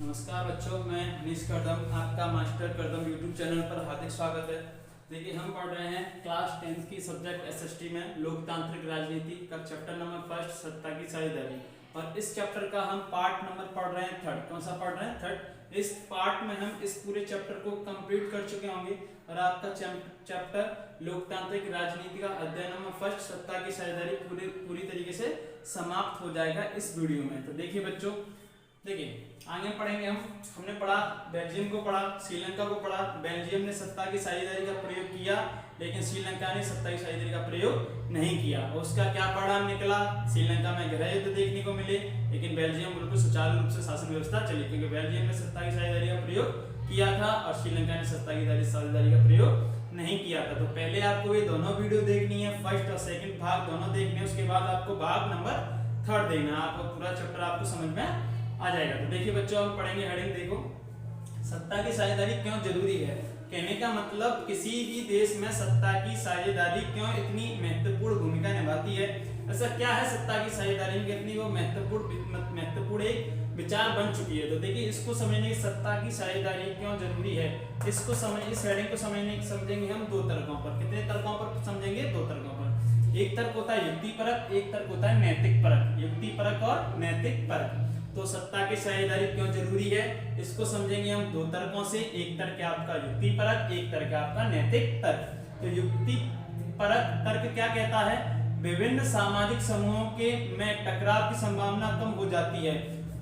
नमस्कार बच्चों, मैं अनीश करदम, आपका मास्टर करदम यूट्यूब चैनल पर हार्दिक स्वागत है। देखिए, हम पढ़ रहे हैं क्लास 10th की सब्जेक्ट एसएसटी में लोकतांत्रिक राजनीति का चैप्टर नंबर फर्स्ट, सत्ता की साझेदारी। और इस चैप्टर का हम पार्ट नंबर पढ़ रहे हैं थर्ड। कौन सा पढ़ रहे हैं? थर्ड। इस पार्ट में हम इस पूरे चैप्टर को कंप्लीट कर चुके होंगे और आपका चैप्टर लोकतांत्रिक राजनीति का अध्याय नंबर फर्स्ट, सत्ता की साझेदारी पूरी तरीके से समाप्त हो जाएगा इस वीडियो में। तो देखिए बच्चों, देखिए आगे पढ़ेंगे हमने पढ़ा, बेल्जियम को पढ़ा, श्रीलंका को पढ़ा। बेल्जियम ने सत्ता की साझेदारी का प्रयोग किया, लेकिन श्रीलंका ने सत्ता की साझेदारी का प्रयोग नहीं किया। और उसका क्या परिणाम निकला? श्रीलंका में गृह युद्ध देखने को मिले, लेकिन बेल्जियम बिल्कुल सुचारू रूप से शासन व्यवस्था चली, क्योंकि बेल्जियम ने सत्ता की साझेदारी का प्रयोग किया था और श्रीलंका ने सत्ता की साझेदारी का प्रयोग नहीं किया था। तो पहले आपको ये दोनों वीडियो देखनी है, फर्स्ट और सेकंड भाग दोनों देखने हैं। उसके बाद आपको भाग नंबर थर्ड देखना, आपको पूरा चैप्टर आपको समझ में आ जाएगा। तो देखिए बच्चों, हम पढ़ेंगे हेडिंग, देखो, सत्ता की साझेदारी क्यों जरूरी है। कहने का मतलब किसी भी देश में सत्ता की साझेदारी क्यों इतनी महत्वपूर्ण भूमिका निभाती है। ऐसा क्या है सत्ता की साझेदारी में कितनी वो महत्वपूर्ण एक विचार बन चुकी है। तो देखिए, इसको समझने की सत्ता की साझेदारी क्यों जरूरी है, इसको इस हेडिंग को समझेंगे हम दो तर्कों पर। कितने तर्कों पर समझेंगे? दो तर्कों पर। एक तर्क होता है युक्ति परक, एक तर्क होता है नैतिक परक। युक्ति परक और नैतिक परक। तो सत्ता की साझेदारी क्यों जरूरी है, इसको समझेंगे हम दो तर्कों से। एक तर्क है आपका युक्ति परक, एक तर्क है आपका नैतिक तर्क। तो युक्ति परक तर्क क्या कहता है? विभिन्न सामाजिक समूहों के में टकराव की संभावना कम हो जाती है।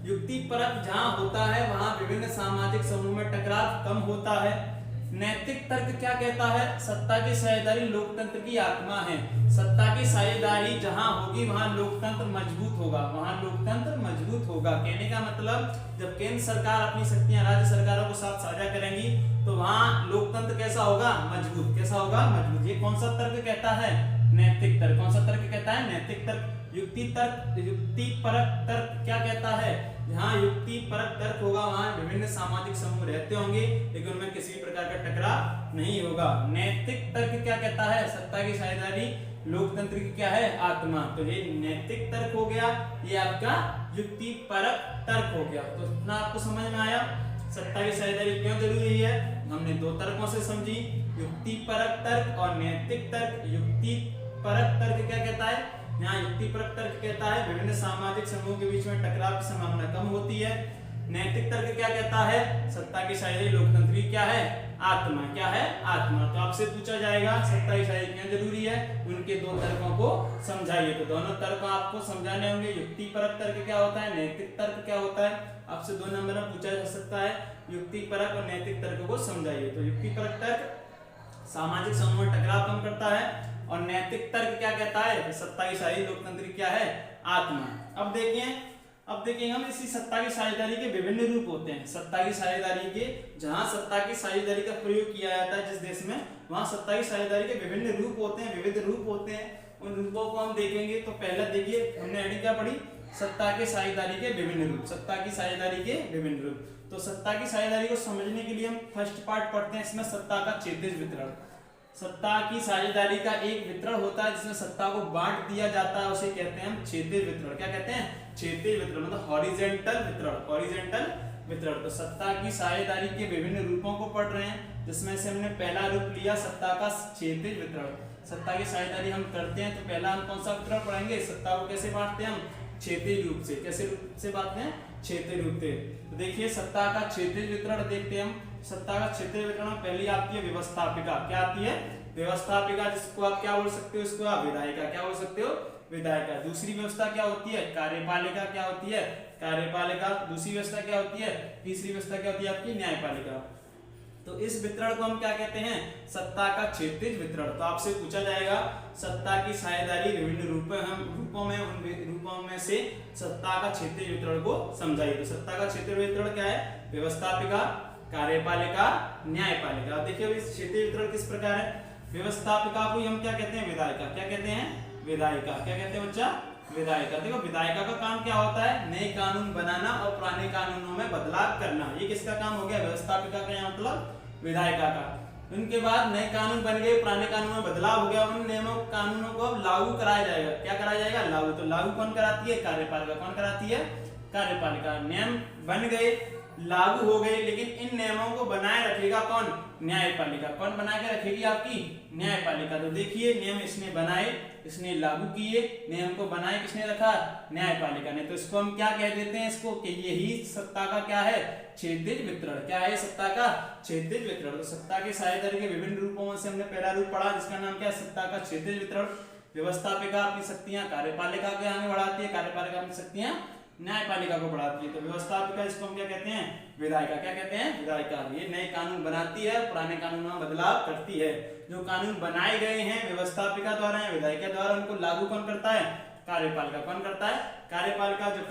युक्ति परक जहां होता है वहां विभिन्न सामाजिक समूह में टकराव कम होता है। नैतिक तर्क क्या कहता है? सत्ता की साझेदारी लोकतंत्र की आत्मा है। सत्ता की साझेदारी जहां होगी वहां लोकतंत्र मजबूत होगा, वहां लोकतंत्र मजबूत होगा। कहने का मतलब जब केंद्र सरकार अपनी शक्तियां राज्य सरकारों के साथ साझा करेंगी तो वहां लोकतंत्र कैसा होगा? मजबूत। कैसा होगा? मजबूत। ये कौन सा तर्क कहता है? नैतिक तर्क। कौन सा तर्क कहता है? नैतिक तर्क। युक्ति परक तर्क क्या कहता है? जहां युक्ति परक तर्क होगा वहां विभिन्न सामाजिक समूह रहते होंगे, लेकिन उनमें किसी प्रकार का टकराव नहीं होगा। नैतिक तर्क क्या कहता है? सत्ता की साझेदारी लोकतंत्र की क्या है? आत्मा। तो ये नैतिक तर्क हो गया, ये आपका युक्ति परक तर्क हो गया। तो इतना आपको समझ में आया सत्ता की साझेदारी क्यों जरूरी है। हमने दो तर्कों से समझी, युक्ति परक तर्क और नैतिक तर्क। युक्ति परक तर्क क्या कहता है? यहाँ युक्ति परक तर्क कहता है विभिन्न सामाजिक समूह के बीच में टकराव की संभावना कम होती है। नैतिक तर्क क्या कहता है? सत्ता की साझेदारी लोकतंत्र की क्या है? आत्मा। क्या है? आत्मा। तो आपसे पूछा जाएगा सत्ता की साझेदारी क्यों जरूरी है, उनके दो तर्कों को समझाइए। तो दोनों तर्क आपको समझाने होंगे। युक्ति परक तर्क क्या होता है, नैतिक तर्क क्या होता है, आपसे दो नंबर में पूछा जा सकता है। युक्ति परक और नैतिक तर्क को समझाइए। तो युक्ति परक तर्क सामाजिक समूह में टकराव कम करता है, और नैतिक तर्क क्या कहता है? सत्ता की साझेदारी लोकतंत्र की क्या है? आत्मा। अब देखिए हम इसी सत्ता की साझेदारी के विभिन्न रूप होते हैं। सत्ता की साझेदारी के जहां सत्ता की साझेदारी का प्रयोग किया जाता है जिस देश में, वहां सत्ता की साझेदारी के विभिन्न रूप होते हैं, विविध रूप होते हैं। उन रूपों को हम देखेंगे। तो पहला देखिए, हमने हेडिंग क्या पढ़ी? सत्ता की साझेदारी के विभिन्न रूप। सत्ता की साझेदारी के विभिन्न रूप। तो सत्ता की साझेदारी को समझने के लिए हम फर्स्ट पार्ट पढ़ते हैं। इसमें सत्ता का क्षैतिज वितरण। सत्ता की साझेदारी का एक वितरण होता है जिसमें सत्ता को बांट दिया जाता है, उसे कहते हैं हम क्षैतिज वितरण। क्या कहते हैं? क्षैतिज वितरण, मतलब हॉरिजॉन्टल वितरण। हॉरिजॉन्टल वितरण। तो सत्ता की साझेदारी के विभिन्न रूपों को पढ़ रहे हैं, जिसमें से हमने पहला रूप लिया सत्ता का क्षैतिज वितरण। सत्ता की साझेदारी हम करते हैं तो पहला हम कौन सा वितरण पढ़ेंगे? सत्ता को कैसे बांटते हैं हम? क्षैतिज रूप से। कैसे रूप से बांटते हैं? क्षैतिज रूप से। तो देखिए सत्ता का क्षैतिज वितरण देखते हैं हम। सत्ता का क्षैतिज वितरण पहली आती है व्यवस्थापिका। क्या आती है? व्यवस्थापिका, जिसको आप क्या बोल सकते हो? इसको आप विधायिका। क्या बोल सकते हो? विधायिका। दूसरी व्यवस्था क्या होती है? कार्यपालिका। क्या होती है? कार्यपालिका। दूसरी व्यवस्था क्या होती है? तीसरी व्यवस्था क्या होती है आपकी? न्यायपालिका। तो इस वितरण को हम क्या कहते हैं? सत्ता का क्षैतिज वितरण। तो आपसे पूछा जाएगा सत्ता की साझेदारी विभिन्न रूपों में से सत्ता का क्षैतिज वितरण को समझाइए। तो सत्ता का क्षैतिज वितरण क्या है? व्यवस्थापिका, कार्यपालिका, न्यायपालिका। अब देखिए इस क्षैतिज वितरण किस प्रकार है। व्यवस्थापिका को हम क्या कहते हैं? विधायिका। क्या कहते हैं? विधायिका। क्या कहते हैं बच्चा? विधायिका। देखो विधायिका का काम क्या होता है? नए कानून बनाना और पुराने कानूनों में बदलाव करना। ये किसका काम हो गया? व्यवस्थापिका का। यहाँ मतलब विधायिका का। उनके बाद नए कानून बन गए, पुराने कानूनों में बदलाव हो गया, उन नियमों कानूनों को अब लागू कराया जाएगा। क्या कराया जाएगा? लागू। तो लागू कौन कराती है? कार्यपालिका। कौन कराती है? कार्यपालिका। नियम बन गए, लागू हो गई, लेकिन इन नियमों को बनाए रखेगा कौन? न्यायपालिका। कौन बना के रखेगी? आपकी न्यायपालिका। तो देखिए नियम इसने बनाए, इसने लागू किए, नियम को बनाए किसने रखा? न्यायपालिका ने। तो इसको हम क्या कह देते हैं? इसको कि यही सत्ता का क्या है? क्षैतिज वितरण। क्या है सत्ता का? क्षैतिज वितरण। तो सत्ता की साझेदारी के विभिन्न रूपों में से हमने पहला रूप पढ़ा जिसका नाम क्या है? सत्ता का क्षैतिज वितरण। व्यवस्थापिका अपनी शक्तियां कार्यपालिका के आगे बढ़ाती है, कार्यपालिका अपनी शक्तियां न्यायपालिका को बढ़ाती है। तो व्यवस्थापिका इसको हम क्या कहते हैं? विधायिका। क्या कहते हैं? विधायिका। ये नए कानून बनाती है, पुराने कानूनों में बदलाव करती है। जो कानून बनाए गए हैं व्यवस्थापिका द्वारा या विधायिका द्वारा, उनको लागू कौन करता है? कार्यपालिका। कौन करता है? कार्यपालिका। जो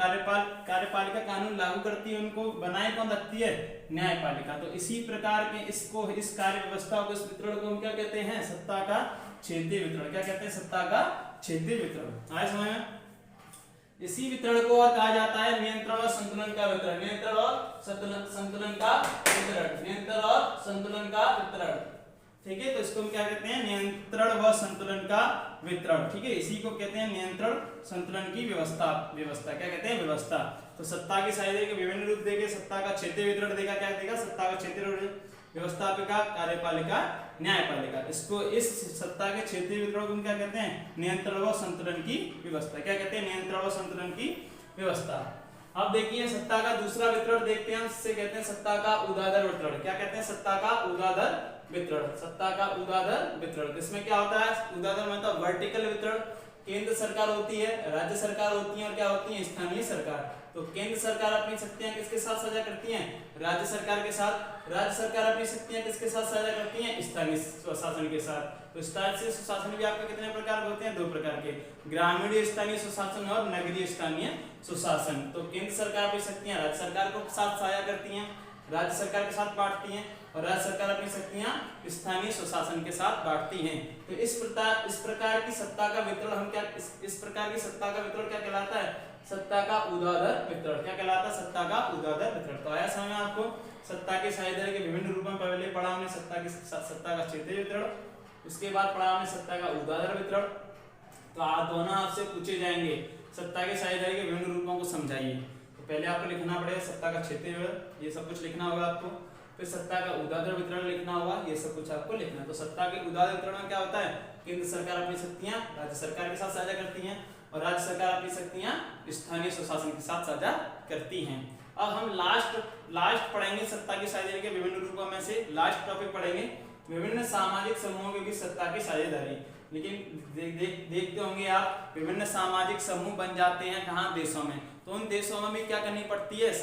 कार्यपालिका कानून लागू करती है उनको बनाए कौन रखती है? न्यायपालिका। तो इसी प्रकार के इस कार्य व्यवस्था को, इस वितरण को हम क्या कहते हैं? सत्ता का क्षैतिज वितरण। क्या कहते हैं? सत्ता का क्षैतिज वितरण। आए समझ में? इसी वितरण को और कहा जाता है नियंत्रण और संतुलन का वितरण। नियंत्रण और संतुलन का वितरण। नियंत्रण और संतुलन का वितरण। ठीक है, तो इसको हम क्या कहते हैं? नियंत्रण व संतुलन का वितरण। ठीक है, इसी को कहते हैं नियंत्रण संतुलन की व्यवस्था। क्या कहते हैं? व्यवस्था। तो सत्ता की साझेदारी के विभिन्न रूप देखे, सत्ता का क्षेत्रीय वितरण देगा। क्या देगा? सत्ता का क्षेत्रीय वितरण। व्यवस्थापिका, कार्यपालिका, न्यायपालिका। इसको इस सत्ता के क्षेत्रीय वितरण को क्या कहते हैं? नियंत्रण व संतुलन की व्यवस्था। क्या कहते हैं? नियंत्रण व संतुलन की व्यवस्था। अब देखिए सत्ता का दूसरा वितरण देखते हैं, इससे कहते हैं सत्ता का ऊर्ध्वाधर वितरण। क्या कहते हैं? सत्ता का ऊर्ध्वाधर वितरण। सत्ता का ऊर्ध्वाधर वितरण। इसमें क्या होता है? ऊर्ध्वाधर मतलब वर्टिकल वितरण। केंद्र सरकार होती है, राज्य सरकार होती है और क्या होती है? स्थानीय सरकार। तो केंद्र सरकार अपनी शक्तियां किसके साथ साझा करती हैं? राज्य सरकार के साथ। राज्य सरकार अपनी शक्तियां किसके साथ साझा करती हैं? स्थानीय स्वशासन के साथ। तो स्थानीय स्वशासन भी आपके कितने प्रकार के होते हैं? 2 प्रकार के, ग्रामीण स्थानीय स्वशासन और नगरीय स्थानीय स्वशासन। तो केंद्र सरकार अपनी शक्तियां राज्य सरकार को साथ साझा करती हैं, राज्य सरकार के साथ बांटती हैं, और राज्य सरकार अपनी शक्तियां स्थानीय स्वशासन के साथ बांटती हैं। तो इस प्रकार की सत्ता का वितरण हम क्या, इस प्रकार की सत्ता का वितरण क्या कहलाता है? सत्ता का ऊर्ध्वाधर वितरण। क्या कहलाता है? सत्ता का ऊर्ध्वाधर वितरण। तो आया समझ में आपको? सत्ता की साझेदारी के विभिन्न रूपों में पहले पढ़ा हमने सत्ता का क्षेत्रीय वितरण, उसके बाद पढ़ा हमने सत्ता का ऊर्ध्वाधर वितरण। तो दोनों आपसे पूछे जाएंगे सत्ता की साझेदारी के विभिन्न रूपों को समझाइए। तो पहले आपको लिखना पड़ेगा सत्ता का क्षेत्रीय वितरण, ये सब कुछ लिखना होगा आपको। फिर सत्ता का ऊर्ध्वाधर वितरण लिखना होगा, ये सब कुछ आपको लिखना है। तो सत्ता के ऊर्ध्वाधर वितरण में क्या होता है? केंद्र सरकार अपनी शक्तियां राज्य सरकार के साथ साझा करती हैं और राज्य सरकार अपनी शक्तियां स्थानीय स्वशासन के साथ साझा करती हैं। अब हम लास्ट पढ़ेंगे सत्ता की साझेदारी के विभिन्न रूपों में से लास्ट टॉपिक पढ़ेंगे विभिन्न सामाजिक समूहों के बीच सत्ता की साझेदारी। लेकिन देखते होंगे आप विभिन्न सामाजिक समूह बन जाते हैं कहाँ? देशों में। तो उन देशों में भी क्या करनी पड़ती है?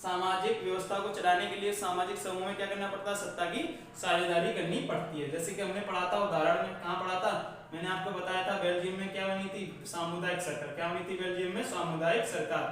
सामाजिक व्यवस्था को चलाने के लिए सामाजिक समूह में क्या करना पड़ता है? सत्ता की साझेदारी करनी पड़ती है। जैसे कि हमने पढ़ा था उदाहरण में, कहाँ पढ़ा था? मैंने आपको बताया था बेल्जियम में क्या बनी थी? सामुदायिक सरकार। क्या बनी थी बेल्जियम में? सामुदायिक सरकार।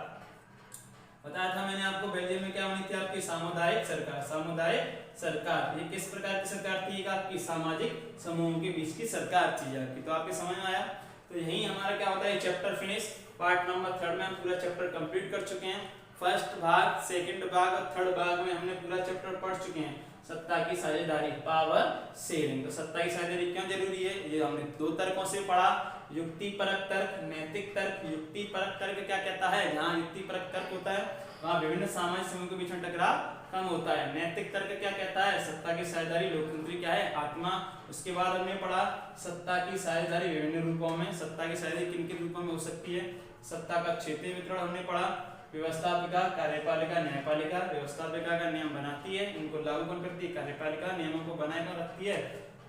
बताया था मैंने आपको बेल्जियम में क्या बनी थी? आपकी सामुदायिक सरकार। सामुदायिक सरकार ये किस प्रकार की सरकार थी? आपकी सामाजिक समूहों के बीच की सरकार थी आपकी। तो आपके समझ में आया? तो यही हमारा क्या होता है? Chapter finish. पार्ट नंबर 3 में हम पूरा चैप्टर कंप्लीट कर चुके हैं। फर्स्ट भाग, सेकंड भाग और थर्ड भाग में हमने पूरा चैप्टर पढ़ चुके हैं। सत्ता की साझेदारी, पावर शेयरिंग। तो सत्ता की साझेदारी क्यों जरूरी है? ये हमने 2 तर्कों से पढ़ा, युक्तिपरक तर्क, नैतिक तर्क। युक्तिपरक तर्क क्या कहता है? जहाँ युक्तिपरक तर्क होता है वहाँ विभिन्न सामाजिक समूहों के बीच में टकराव कम होता है। नैतिक तर्क क्या कहता है? सत्ता की साझेदारी लोकतंत्र क्या है? आत्मा। उसके बाद हमने पढ़ा सत्ता की साझेदारी विभिन्न रूपों में। सत्ता की साझेदारी किन किन रूपों में हो सकती है? सत्ता का क्षेत्रीय वितरण हमने पढ़ा, व्यवस्थापिका, कार्यपालिका, न्यायपालिका। व्यवस्थापिका का नियम बनाती है, इनको लागू कौन करती है? कार्यपालिका। नियमों को बनाए कौन रखती है?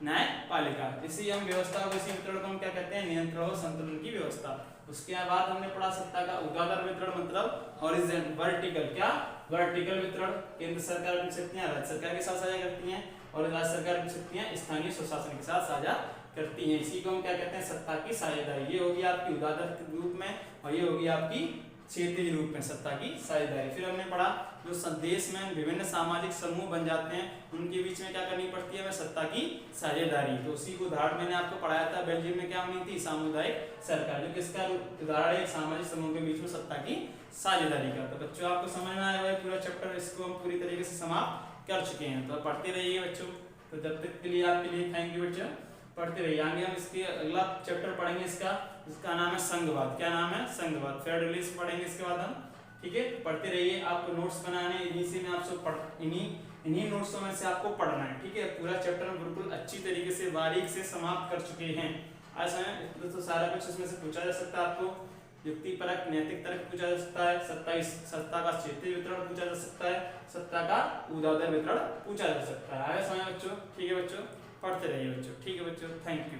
न्यायपालिका। इसी हम व्यवस्था को, इसी वितरण को हम क्या कहते हैं? नियंत्रण और संतुलन की व्यवस्था। उसके बाद हमने पढ़ा सत्ता का ऊर्ध्वाधर वितरण मतलब हॉरिजॉन्टल, वर्टिकल। क्या? वर्टिकल वितरण। केंद्र सरकार अपनी शक्तियां राज्य सरकार के साथ साझा करती हैं और राज्य सरकार अपनी शक्तियां स्थानीय स्वशासन के साथ साझा करती हैं। इसी को हम क्या कहते हैं? सत्ता की साझेदारी। ये होगी आपकी ऊर्ध्वाधर के रूप में और ये होगी आपकी क्षेत्रीय रूप में सत्ता की साझेदारी। फिर हमने पढ़ा जो देश में विभिन्न सामाजिक समूह बन जाते हैं उनके बीच में क्या करनी पड़ती है? सत्ता की साझेदारी। तो उसी को उदाहरण मैंने आपको पढ़ाया था, बेल्जियम में क्या बनी थी? सामुदायिक सरकार, जो किसका उदाहरण है? सामाजिक समूह के बीच में सत्ता की साझेदारी का। तो बच्चों आपको समझ में आया है पूरा चैप्टर, इसको हम पूरी तरीके से समाप्त कर चुके हैं। तो पढ़ते रहिए बच्चों। तो जब तक के लिए आपके लिए थैंक यू बच्चों, पढ़ते रहिए। आगे हम इसके अगला चैप्टर पढ़ेंगे इसका नाम है संघवाद। क्या नाम है? संघवाद। फेडरलिज्म पढ़ेंगे इसके बाद हम। ठीक है, पढ़ते रहिए, आपको नोट्स बनाने इन्हीं से में आपसे इन्हीं नोट्सों में से आपको पढ़ना है, ठीक है। पूरा चैप्टर हम बिल्कुल अच्छी तरीके से बारीक से समाप्त कर चुके हैं। आज तो सारा कुछ इसमें से पूछा जा सकता है आपको, युक्ति परक, नैतिक तर्क पूछा जा सकता है, सत्ता का क्षेत्रीय वितरण पूछा जा सकता है, सत्ता का ऊर्ध्वाधर वितरण पूछा जा सकता है। आया समझ बच्चों? ठीक है बच्चों, पढ़ते रहिए बच्चों, ठीक है बच्चों, थैंक यू।